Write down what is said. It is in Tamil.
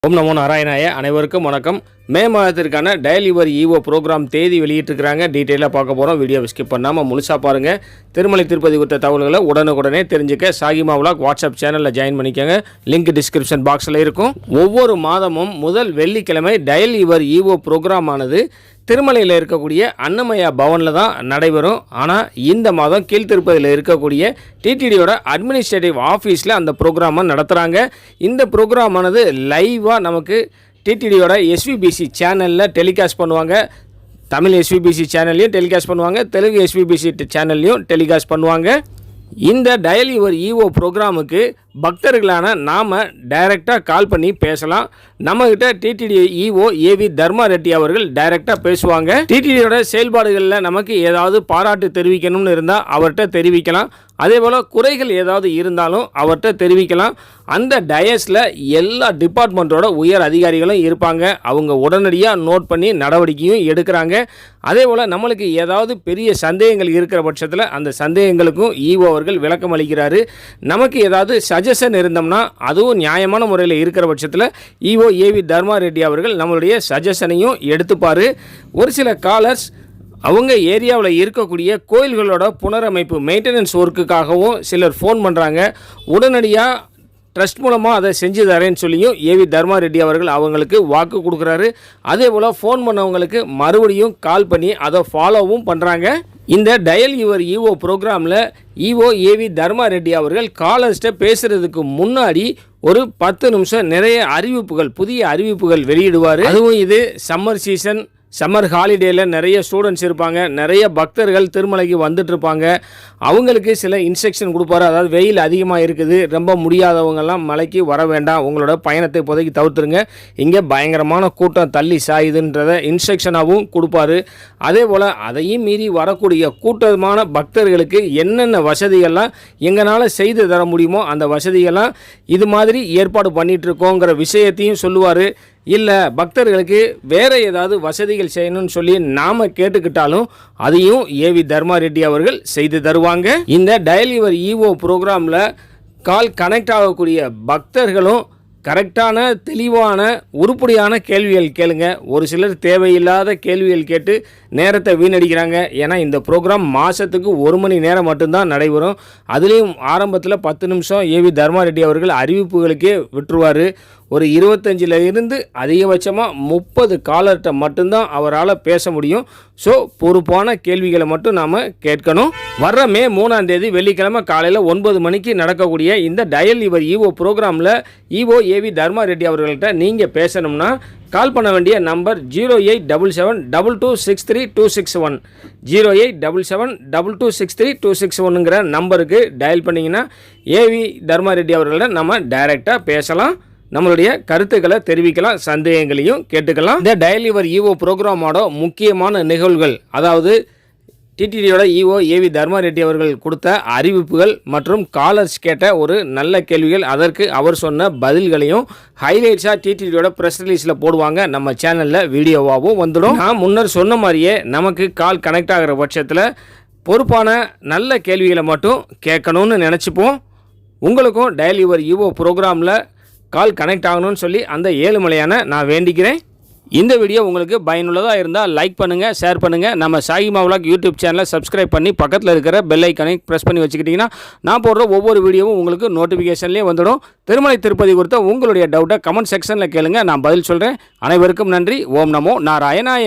ஓம் நமோ நாராயணாய. அனைவருக்கும் வணக்கம். மே மாதத்திற்கான டயல் யுவர் ஈவோ ப்ரோக்ராம் தேதி வெளியிட்டிருக்கிறாங்க. டீட்டெயிலாக பார்க்க போகிறோம். வீடியோ ஸ்கிப் பண்ணாமல் முழுசாக பாருங்கள். திருமலை திருப்பதி குறித்த தகவல்களை உடனுக்குடனே தெரிஞ்சுக்க சாகிமா விலாக் வாட்ஸ்அப் சேனலில் ஜாயின் பண்ணிக்கோங்க. லிங்க் டிஸ்கிரிப்ஷன் பாக்ஸில் இருக்கும். ஒவ்வொரு மாதமும் முதல் வெள்ளிக்கிழமை டயல் யுவர் ஈவோ ப்ரோக்ராம் ஆனது திருமலையில் இருக்கக்கூடிய அன்னமயா பவனில் தான் நடைபெறும். ஆனால் இந்த மாதம் கீழ்த்திருப்பதியில் இருக்கக்கூடிய டிடிடியோட அட்மினிஸ்ட்ரேட்டிவ் ஆஃபீஸில் அந்த ப்ரோக்ராமை நடத்துகிறாங்க. இந்த ப்ரோக்ராமானது லைவாக நமக்கு டிடிடியோட எஸ்விபிசி சேனலில் டெலிகாஸ்ட் பண்ணுவாங்க. தமிழ் எஸ்விபிசி சேனல்லையும் டெலிகாஸ்ட் பண்ணுவாங்க, தெலுங்கு எஸ்விபிசி சேனல்லையும் டெலிகாஸ்ட் பண்ணுவாங்க. இந்த டயல் யுவர் ஈவோ ப்ரோக்ராமுக்கு பக்தர்களான நாம் டைரெக்டாக கால் பண்ணி பேசலாம். நம்மகிட்ட டிடிடி ஈவோ ஏவி தர்மா ரெட்டி அவர்கள் டைரெக்டாக பேசுவாங்க. டிடிடியோட செயல்பாடுகளில் நமக்கு ஏதாவது பாராட்டு தெரிவிக்கணும்னு இருந்தால் அவர்கிட்ட தெரிவிக்கலாம். அதே போல் குறைகள் ஏதாவது இருந்தாலும் அவர்கிட்ட தெரிவிக்கலாம். அந்த டயஸில் எல்லா டிபார்ட்மெண்ட்டோட உயர் அதிகாரிகளும் இருப்பாங்க. அவங்க உடனடியாக நோட் பண்ணி நடவடிக்கையும் எடுக்கிறாங்க. அதே போல் நம்மளுக்கு ஏதாவது பெரிய சந்தேகங்கள் இருக்கிற பட்சத்தில் அந்த சந்தேகங்களுக்கும் ஈவோ அவர்கள் விளக்கம் அளிக்கிறாரு. நமக்கு ஏதாவது சஜஷன் இருந்தோம்னா அதுவும் நியாயமான முறையில் இருக்கிற பட்சத்தில் ஈவோ ஏவி தர்மா ரெட்டி அவர்கள் நம்மளுடைய சஜஷனையும் எடுத்துப்பார். ஒரு சில காலர்ஸ் அவங்க ஏரியாவில் இருக்கக்கூடிய கோயில்களோட புனரமைப்பு மெயின்டெனன்ஸ் ஒர்க்குக்காகவும் சிலர் ஃபோன் பண்ணுறாங்க. உடனடியாக ட்ரஸ்ட் மூலமாக அதை செஞ்சு தரேன்னு சொல்லியும் ஏவி தர்மா ரெட்டி அவர்கள் அவங்களுக்கு வாக்கு கொடுக்குறாரு. அதே போல் ஃபோன் பண்ணவங்களுக்கு மறுபடியும் கால் பண்ணி அதை ஃபாலோவும் பண்ணுறாங்க. இந்த டயல் யுவர் ஈவோ ப்ரோக்ராமில் ஈவோ ஏவி தர்மா ரெட்டி அவர்கள் காலர்ஸ்ட்டை பேசுகிறதுக்கு முன்னாடி ஒரு 10 நிமிஷம் நிறைய அறிவிப்புகள், புதிய அறிவிப்புகள் வெளியிடுவார். அதுவும் இது சம்மர் ஹாலிடேயில் நிறைய ஸ்டூடெண்ட்ஸ் இருப்பாங்க, நிறைய பக்தர்கள் திருமலைக்கு வந்துட்டுருப்பாங்க. அவங்களுக்கு சில இன்ஸ்ட்ரக்ஷன் கொடுப்பாரு. அதாவது வெயில் அதிகமாக இருக்குது, ரொம்ப முடியாதவங்கெல்லாம் மலைக்கு வர வேண்டாம், உங்களோட பயணத்தை இப்போதைக்கு தவிர்த்துருங்க, இங்கே பயங்கரமான கூட்டம் தள்ளி சாயுதுன்றதை இன்ஸ்ட்ரக்ஷனாகவும் கொடுப்பாரு. அதே போல் அதையும் மீறி வரக்கூடிய கூட்டமான பக்தர்களுக்கு என்னென்ன வசதிகள்லாம் எங்களால் செய்து தர முடியுமோ அந்த வசதிகள்லாம் இது மாதிரி ஏற்பாடு பண்ணிகிட்ருக்கோங்கிற விஷயத்தையும் சொல்லுவார். இல்லை பக்தர்களுக்கு வேறு ஏதாவது வசதிகள் செய்யணும்னு சொல்லி நாம் கேட்டுக்கிட்டாலும் அதையும் ஏவி தர்மா ரெட்டி அவர்கள் செய்து தருவாங்க. இந்த டயல் யுவர் ஈவோ ப்ரோக்ராமில் கால் கனெக்ட் ஆகக்கூடிய பக்தர்களும் கரெக்டான தெளிவான உருப்படியான கேள்விகள் கேளுங்க. ஒரு சிலர் தேவையில்லாத கேள்விகள் கேட்டு நேரத்தை வீணடிக்கிறாங்க. ஏன்னா இந்த ப்ரோக்ராம் மாதத்துக்கு 1 மணி நேரம் மட்டும்தான் நடைபெறும். அதுலேயும் ஆரம்பத்தில் 10 நிமிஷம் ஏவி தர்மா ரெட்டி அவர்கள் அறிவிப்புகளுக்கே விட்டுருவார். ஒரு 25 இருந்து அதிகபட்சமாக 30 காலர்கிட்ட மட்டும்தான் அவரால் பேச முடியும். ஸோ பொறுப்பான கேள்விகளை மட்டும் நாம் கேட்கணும். வர்ற மே 3ஆம் தேதி வெள்ளிக்கிழமை காலையில் 9 மணிக்கு நடக்கக்கூடிய இந்த டயல் யுவர் ஈவோ ப்ரோக்ராமில் ஈவோ ஏவி தர்மா ரெட்டி அவர்கள்ட்ட நீங்கள் பேசணும்னா கால் பண்ண வேண்டிய நம்பர் 0877226326 0877226326 நம்பருக்கு டயல் பண்ணிங்கன்னா ஏவி தர்மா ரெட்டி அவர்கள்ட்ட நம்ம டைரெக்டாக பேசலாம். நம்மளுடைய கருத்துக்களை தெரிவிக்கலாம், சந்தேகங்களையும் கேட்டுக்கலாம். இந்த டயல் யுவர் ஈவோ ப்ரோக்ராமோட முக்கியமான நிகழ்வுகள், அதாவது டிடிடியோட ஈவோ ஏவி தர்மா ரெட்டி அவர்கள் கொடுத்த அறிவிப்புகள் மற்றும் காலர்ஸ் கேட்ட ஒரு நல்ல கேள்விகள், அதற்கு அவர் சொன்ன பதில்களையும் ஹைலைட்ஸாக டிடிடியோட ப்ரெஸ் ரிலீஸில் போடுவாங்க. நம்ம சேனலில் வீடியோவாகவும் வந்துடும். நான் முன்னர் சொன்ன மாதிரியே நமக்கு கால் கனெக்ட் ஆகிற பட்சத்தில் பொறுப்பான நல்ல கேள்விகளை மட்டும் கேட்கணும்னு நினச்சிப்போம். உங்களுக்கும் டயல் யுவர் ஈவோ ப்ரோக்ராமில் கால் கனெக்ட் ஆகணும்னு சொல்லி அந்த ஏழுமலையான நான் வேண்டிக்கிறேன். இந்த வீடியோ உங்களுக்கு பயனுள்ளதாக இருந்தால் லைக் பண்ணுங்கள், ஷேர் பண்ணுங்கள். நம்ம சாகிமா விலாக் யூடியூப் சேனலை சப்ஸ்கிரைப் பண்ணி பக்கத்தில் இருக்கிற பெல் ஐக்கனை ப்ரெஸ் பண்ணி வச்சுக்கிட்டிங்கன்னா நான் போடுற ஒவ்வொரு வீடியோவும் உங்களுக்கு நோட்டிஃபிகேஷன்லேயே வந்துடும். திருமலை திருப்பதி குறித்த உங்களுடைய டவுட்டை கமெண்ட் செக்ஷனில் கேளுங்க, நான் பதில் சொல்கிறேன். அனைவருக்கும் நன்றி. ஓம் நமோ நாராயணாய.